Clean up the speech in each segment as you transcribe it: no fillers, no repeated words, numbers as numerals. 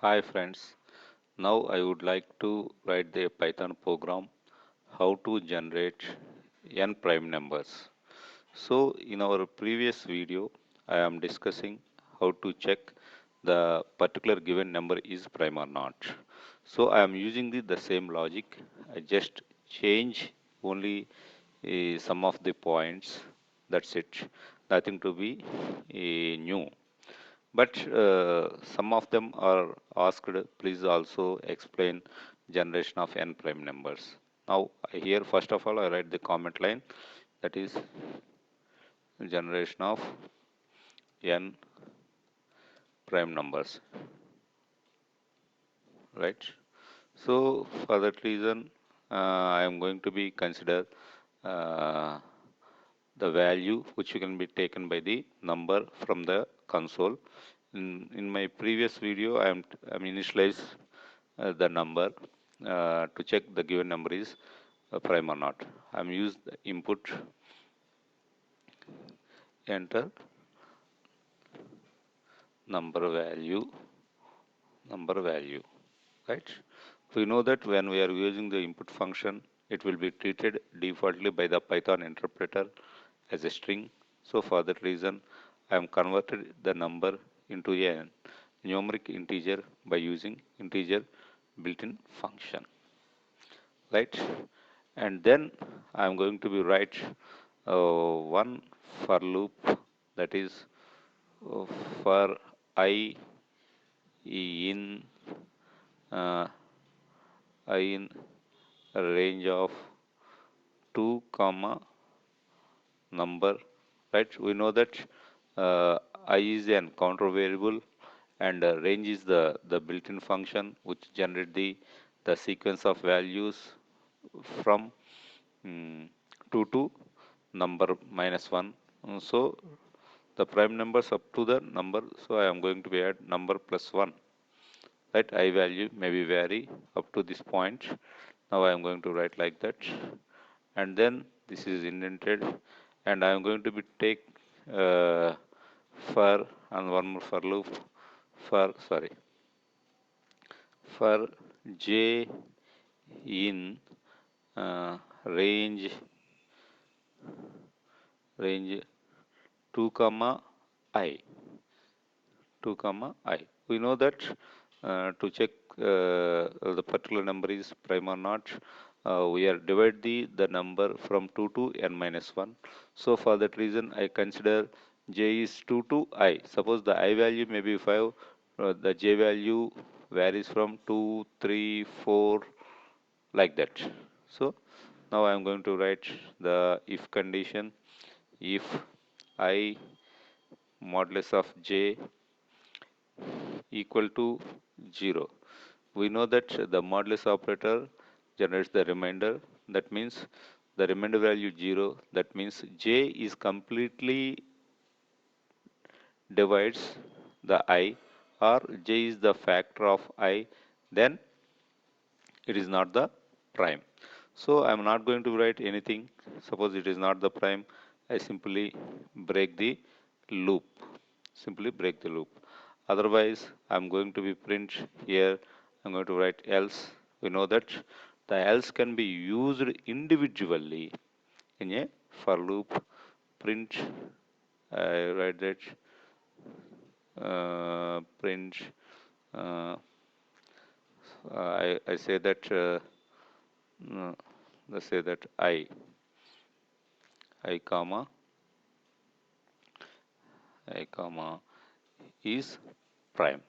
Hi friends, now I would like to write the Python program how to generate n prime numbers. So in our previous video I am discussing how to check the particular given number is prime or not. So I am using the same logic. I just change only some of the points. That's it. Nothing to be new. But some of them are asked, please also explain generation of n prime numbers. Now, here, first of all, I write the comment line that is generation of n prime numbers, right? So, for that reason, I am going to be consider uh, the value which can be taken by the number from the console. In my previous video, I'm initialize the number to check the given number is prime or not. I'm use the input enter number value right. We know that when we are using the input function, it will be treated defaultly by the Python interpreter as a string. So for that reason, I am converted the number into a numeric integer by using integer built-in function, right? And then I am going to be write one for loop, that is uh, for I in uh, I in a range of 2 comma number, right? We know that I is an counter variable and range is the built-in function which generate the sequence of values from 2 to number minus 1. So the prime numbers up to the number, so I am going to be add number plus 1, right? I value may be vary up to this point. Now I am going to write like that, and then this is indented, and I am going to be take uh, for and one more for loop for for j in range 2 comma I 2 comma I. We know that to check the particular number is prime or not, we are divide the number from 2 to n minus 1. So for that reason, I consider j is 2 to I. Suppose the I value may be 5, the j value varies from 2, 3, 4, like that. So now I am going to write the if condition. If I modulus of j equal to 0. We know that the modulus operator generates the remainder. That means the remainder value 0. That means j is completely divides the I, or j is the factor of I, then it is not the prime. So I am not going to write anything. Suppose it is not the prime, I simply break the loop. Simply break the loop. Otherwise, I am going to be print here. I am going to write else. We know that the else can be used individually in a for loop. Print. I write that print. Uh, I say that let's say that I comma I comma is prime.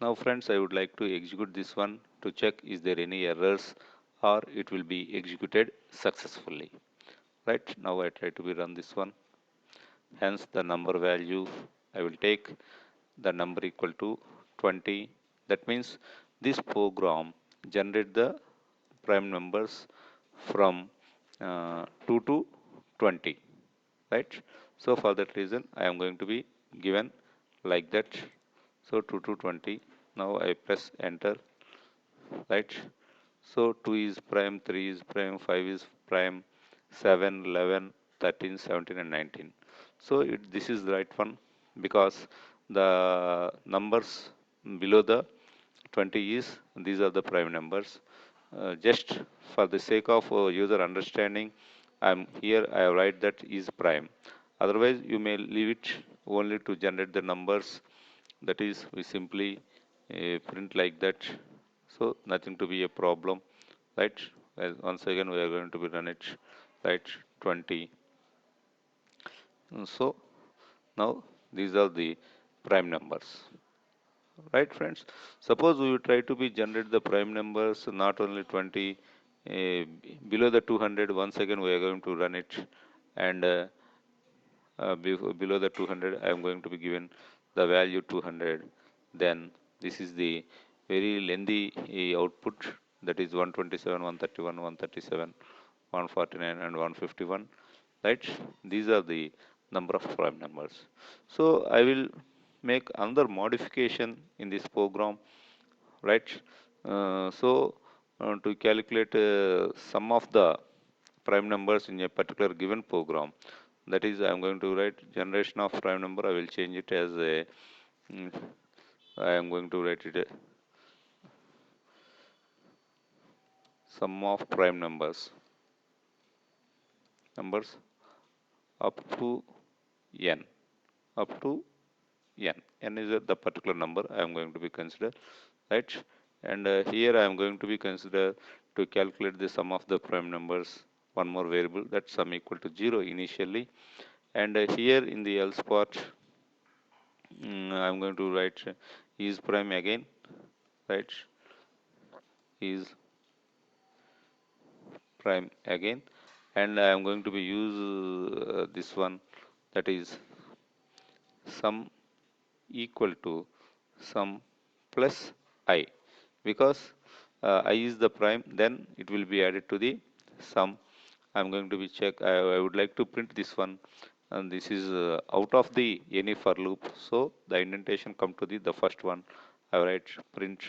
Now friends, I would like to execute this one to check is there any errors or it will be executed successfully. Right, now I try to be run this one. Hence the number value I will take the number equal to 20. That means this program generate the prime numbers from 2 to 20, right? So for that reason I am going to be given like that. So 2 to 20. Now I press enter, right? So 2 is prime, 3 is prime, 5 is prime, 7, 11, 13, 17 and 19. So this is the right one because the numbers below the 20 is, these are the prime numbers. Just for the sake of user understanding, I write that is prime. Otherwise, you may leave it only to generate the numbers. That is, we simply print like that. So nothing to be a problem, right? Well, once again, we are going to be run it, right? 20. So now these are the prime numbers, right, friends? Suppose we try to be generate the prime numbers, not only 20, below the 200. Once again, we are going to run it, and below the 200, I am going to be given the value 200. Then this is the very lengthy output, that is 127, 131, 137, 149, and 151, right? These are the number of prime numbers. So I will make another modification in this program, right? To calculate sum of the prime numbers in a particular given program, that is, I am going to write generation of prime number. I will change it as a, mm, I am going to write it a sum of prime numbers up to n, up to n. N is the particular number I am going to be consider, right? And here I am going to be consider to calculate the sum of the prime numbers, one more variable, that sum equal to 0 initially. And here in the else part, I am going to write is prime again, right? Is prime again, and I am going to be use this one, that is sum equal to sum plus I, because I is the prime, then it will be added to the sum. I'm going to be check. I would like to print this one, and this is out of the any for loop. So the indentation come to the first one. I write print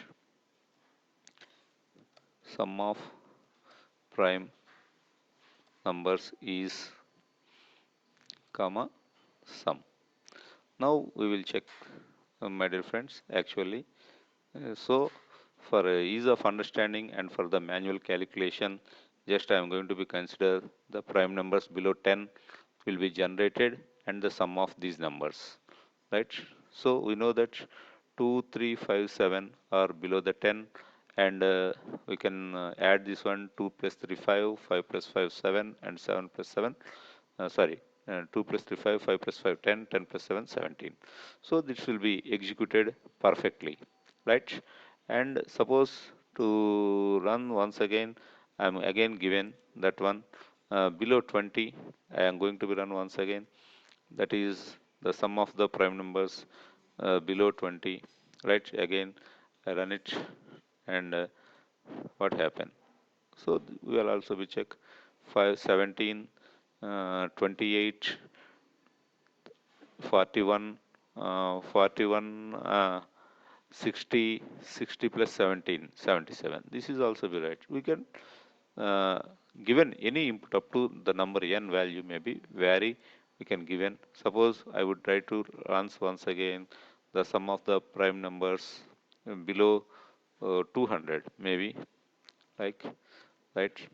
sum of prime numbers is comma sum. Now we will check, my dear friends. Actually, so for ease of understanding and for the manual calculation, just I am going to be consider the prime numbers below 10 will be generated and the sum of these numbers, right? So we know that 2, 3, 5, 7 are below the 10, and we can add this one: 2 plus 3 5, 5 plus 5 7, and 7 plus 7, sorry, 2 plus 3 5, 5 plus 5 10, 10 plus 7 17. So this will be executed perfectly, right? And suppose to run once again, I am again given that one below 20. I am going to be run once again, that is the sum of the prime numbers below 20, right? Again I run it, and what happened? So we will also be check 5 17, 28, 41, 41, 60, 60 plus 17, 77. This is also be right. We can uh, given any input up to the number n value may be vary. We can given. Suppose I would try to run once again the sum of the prime numbers below 200, maybe, like, right.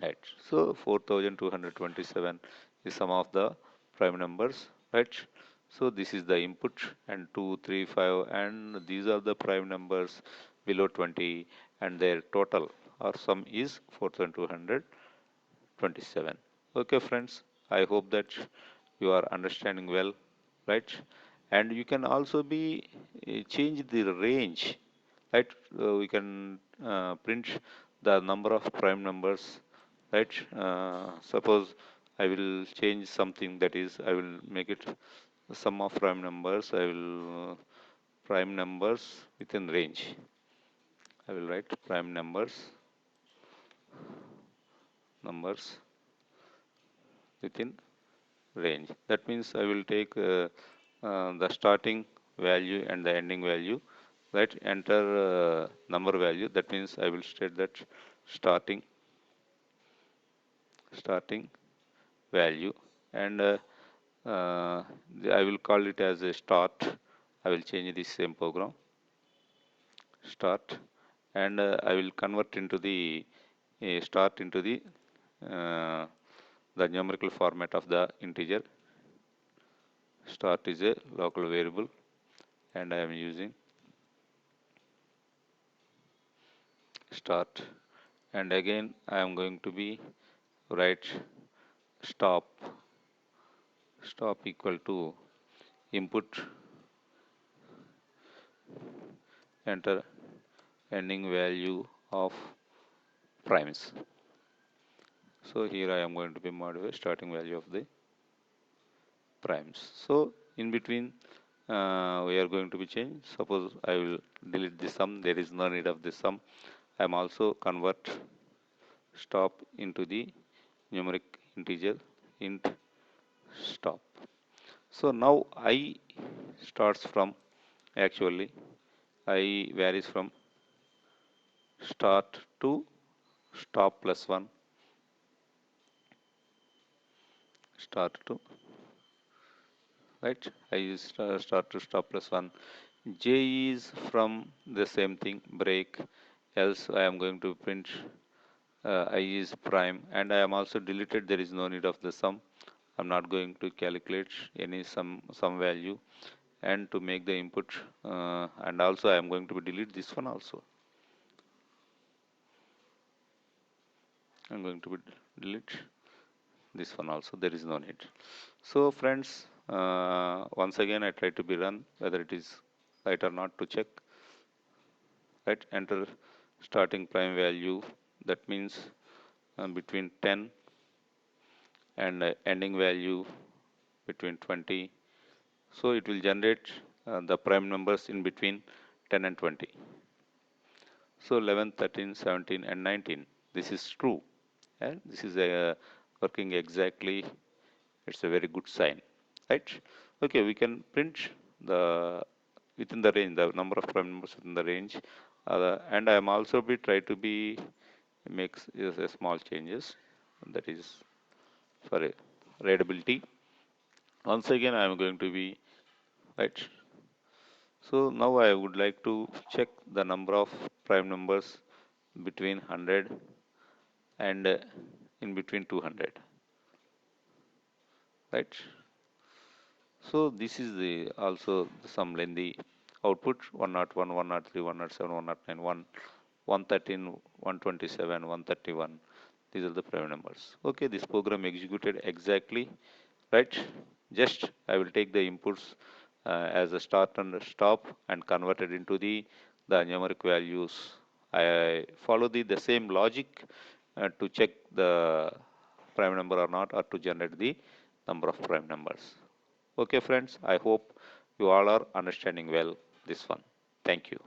Right. So 4227 is some of the prime numbers, right? So this is the input, and 2, 3, 5, and these are the prime numbers below 20, and their total or sum is 4227. Okay, friends. I hope that you are understanding well, right? And you can also be change the range, right? We can print the number of prime numbers, right? Suppose I will change something, that is, I will make it sum of prime numbers. I will prime numbers within range. I will write prime numbers within range. That means I will take the starting value and the ending value, right? Enter number value. That means I will state that starting starting value, and I will call it as a start. I will change this same program. start, and I will convert into the start into uh, the numerical format of the integer. Start is a local variable, and I am using start, and again I am going to be write stop equal to input enter ending value of primes. So here I am going to be modify starting value of the primes. So in between we are going to be change. Suppose I will delete the sum. There is no need of the sum. I am also convert stop into the numeric integer int stop. So now I starts from actually I varies from start to stop plus 1, start to right. I use start to stop plus 1. J is from the same thing break, else I am going to print I is prime, and I am also deleted. There is no need of the sum. I'm not going to calculate any some value, and to make the input and also I am going to delete this one also. I'm going to delete this one also. There is no need. So friends, once again I try to be run whether it is right or not to check. Right, enter starting prime value. That means between 10 and ending value between 20. So it will generate the prime numbers in between 10 and 20. So 11, 13, 17 and 19. This is true, and this is working exactly. It's a very good sign, right? Okay, we can print the within the range, the number of prime numbers within the range, and I am also be try to be makes a small changes, that is for readability. Once again, I am going to be right. So now I would like to check the number of prime numbers between 100 and in between 200, right? So this is the also some lengthy output 101, 103, 107, 109, 113, 127, 131. These are the prime numbers. Okay, this program executed exactly right. Just I will take the inputs as a start and stop and convert it into the numeric values. I follow the same logic to check the prime number or not, or to generate the number of prime numbers. Okay friends, I hope you all are understanding well this one. Thank you.